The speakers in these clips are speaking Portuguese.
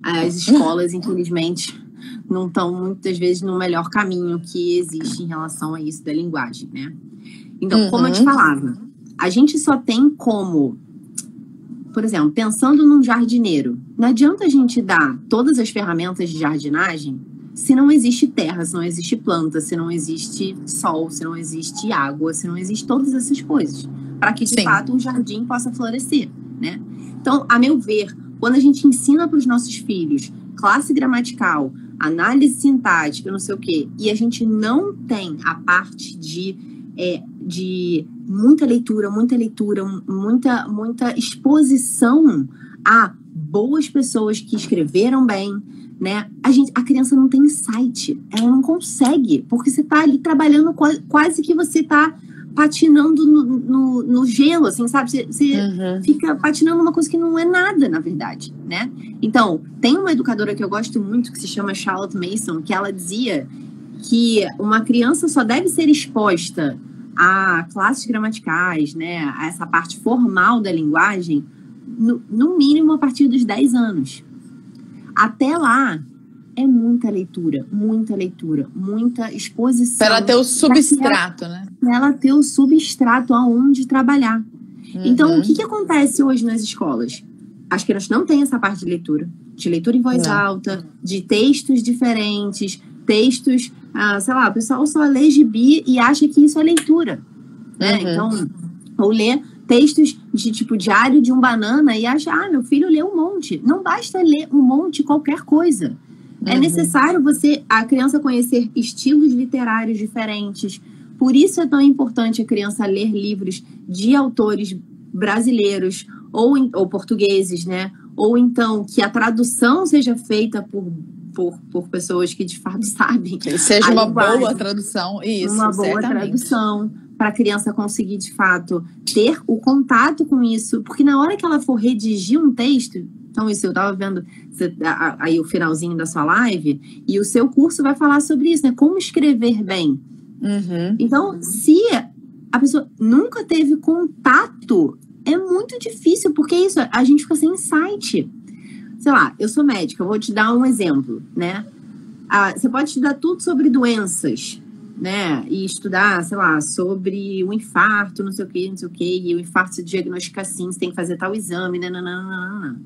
as escolas, infelizmente, não estão muitas vezes no melhor caminho que existe em relação a isso da linguagem, né? Então, como eu te falava, a gente só tem como, por exemplo, pensando num jardineiro, não adianta a gente dar todas as ferramentas de jardinagem se não existe terra, se não existe planta, se não existe sol, se não existe água, se não existe todas essas coisas, para que de fato o jardim possa florescer, né? Então, a meu ver, quando a gente ensina para os nossos filhos classe gramatical, análise sintática, não sei o quê, e a gente não tem a parte de muita leitura, muita exposição a boas pessoas que escreveram bem, né? A criança não tem insight, ela não consegue, porque você está ali trabalhando quase que você está patinando no gelo, assim, sabe? Você fica patinando uma coisa que não é nada, na verdade, né? Então, tem uma educadora que eu gosto muito, que se chama Charlotte Mason, que ela dizia que uma criança só deve ser exposta a classes gramaticais, né? A essa parte formal da linguagem, no mínimo a partir dos 10 anos. Até lá, é muita leitura, muita exposição. Para ela ter o substrato, né? Para ela ter o substrato aonde trabalhar. Então, o que acontece hoje nas escolas? As crianças não têm essa parte de leitura em voz alta, de textos diferentes, textos, sei lá, o pessoal só lê gibi e acha que isso é leitura, né? Então, ou lê textos de tipo Diário de um Banana e acha, meu filho leu um monte. Não basta ler um monte qualquer coisa. É necessário a criança conhecer estilos literários diferentes. Por isso é tão importante a criança ler livros de autores brasileiros ou portugueses, né? Ou então que a tradução seja feita por pessoas que de fato sabem. Que seja uma boa tradução, isso, uma boa tradução, para a criança conseguir de fato ter o contato com isso, porque na hora que ela for redigir um texto, então isso eu estava vendo aí o finalzinho da sua live, e o seu curso vai falar sobre isso, né? Como escrever bem. Então, se a pessoa nunca teve contato, é muito difícil, porque isso, a gente fica sem insight. Sei lá, eu sou médica, eu vou te dar um exemplo, né? Você pode estudar tudo sobre doenças, né? E estudar, sei lá, sobre o infarto, não sei o quê, e o infarto se diagnostica assim, você tem que fazer tal exame, nananana.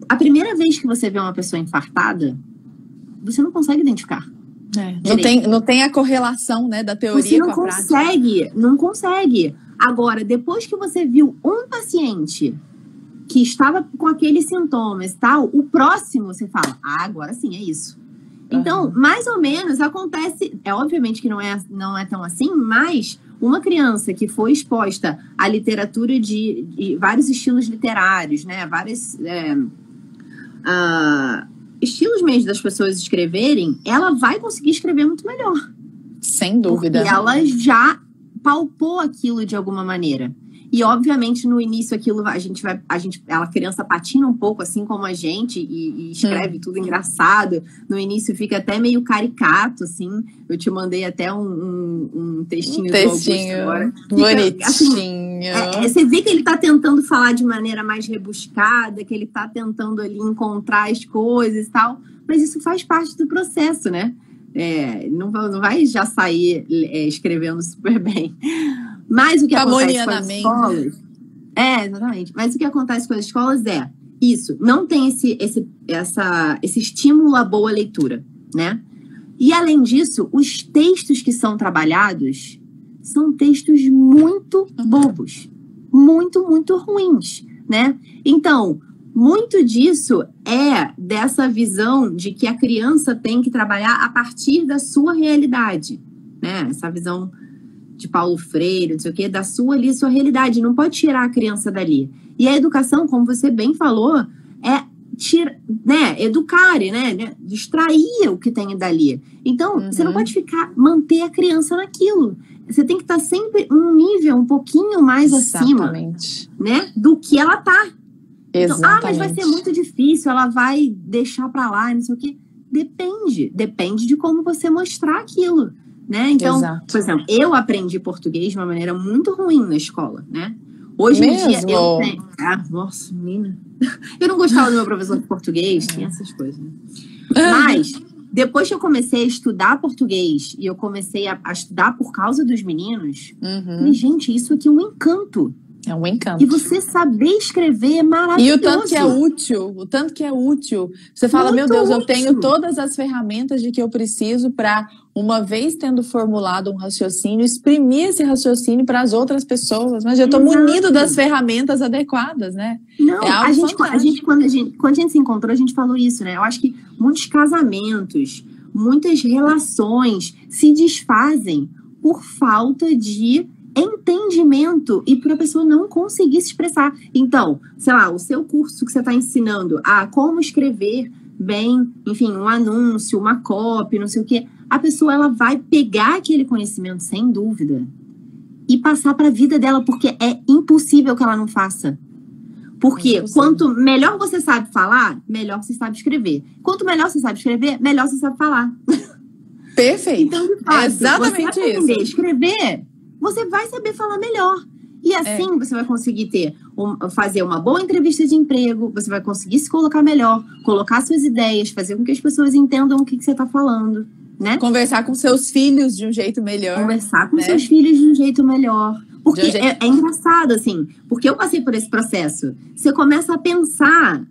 A primeira vez que você vê uma pessoa infartada, você não consegue identificar. Não tem a correlação, né, da teoria com a prática. Não consegue. Agora, depois que você viu um paciente que estava com aqueles sintomas e tal, o próximo você fala, agora sim, é isso. Então, mais ou menos acontece, obviamente que não é tão assim, mas uma criança que foi exposta à literatura de vários estilos literários, né, vários estilos mesmo das pessoas escreverem, ela vai conseguir escrever muito melhor. Sem dúvida. Porque ela já palpou aquilo de alguma maneira. E, obviamente, no início aquilo a criança patina um pouco, assim como a gente, e escreve tudo engraçado. No início fica até meio caricato, assim. Eu te mandei até um textinho do Augusto agora. Bonitinho. Assim, você vê que ele tá tentando falar de maneira mais rebuscada, que ele tá tentando ali encontrar as coisas e tal. Mas isso faz parte do processo, né? Não vai já sair escrevendo super bem. Mas o que acontece com as escolas... exatamente. Mas o que acontece com as escolas isso. Não tem esse estímulo à boa leitura, né? E, além disso, os textos que são trabalhados são textos muito bobos. Muito, muito ruins, né? Então, muito disso é dessa visão de que a criança tem que trabalhar a partir da sua realidade, né? Essa visão de Paulo Freire, não sei o quê, da sua realidade. Não pode tirar a criança dali. E a educação, como você bem falou, educar, né? Distrair o que tem dali. Então, você não pode manter a criança naquilo. Você tem que estar sempre um nível um pouquinho mais acima, né? Do que ela tá. Então, mas vai ser muito difícil, ela vai deixar pra lá, não sei o quê. Depende de como você mostrar aquilo. Né? Então, por exemplo, eu aprendi português de uma maneira muito ruim na escola, né? Hoje em dia, Mesmo? eu tenho... nossa, menina. Eu não gostava do meu professor de português, tinha essas coisas, né? Mas, depois que eu comecei a estudar português e eu comecei a estudar por causa dos meninos, falei, gente, isso aqui é um encanto. É um encanto. E você saber escrever é maravilhoso. E o tanto que é útil. Você fala, meu Deus, eu tenho todas as ferramentas de que eu preciso para, uma vez tendo formulado um raciocínio, exprimir esse raciocínio para as outras pessoas. Mas eu estou munido das ferramentas adequadas, né? Não, quando a gente se encontrou, a gente falou isso, né? Eu acho que muitos casamentos, muitas relações se desfazem por falta de entendimento e para a pessoa não conseguir se expressar. Então, sei lá, o seu curso que você está ensinando a como escrever bem, enfim, um anúncio, uma copy, não sei o quê, a pessoa ela vai pegar aquele conhecimento sem dúvida e passar para a vida dela, porque é impossível que ela não faça. Porque quanto melhor você sabe falar, melhor você sabe escrever. Quanto melhor você sabe escrever, melhor você sabe falar. Perfeito. Então, de fato, exatamente você vai aprender a escrever, você vai saber falar melhor. E assim você vai conseguir fazer uma boa entrevista de emprego, você vai conseguir se colocar melhor, colocar suas ideias, fazer com que as pessoas entendam o que você está falando, né? Conversar com seus filhos de um jeito melhor. Conversar com seus filhos de um jeito melhor. Porque é engraçado, assim, porque eu passei por esse processo. Você começa a pensar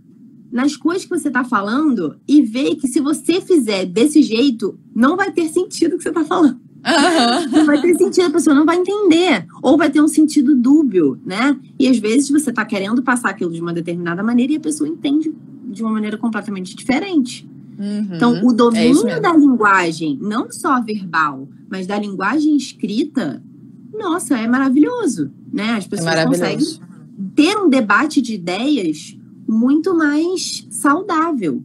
nas coisas que você está falando e ver que se você fizer desse jeito, não vai ter sentido o que você está falando. Não vai ter sentido, a pessoa não vai entender. Ou vai ter um sentido dúbio, né? E às vezes você está querendo passar aquilo de uma determinada maneira e a pessoa entende de uma maneira completamente diferente. Então, o domínio da linguagem, não só verbal, mas da linguagem escrita, nossa, é maravilhoso, né? As pessoas conseguem ter um debate de ideias muito mais saudável.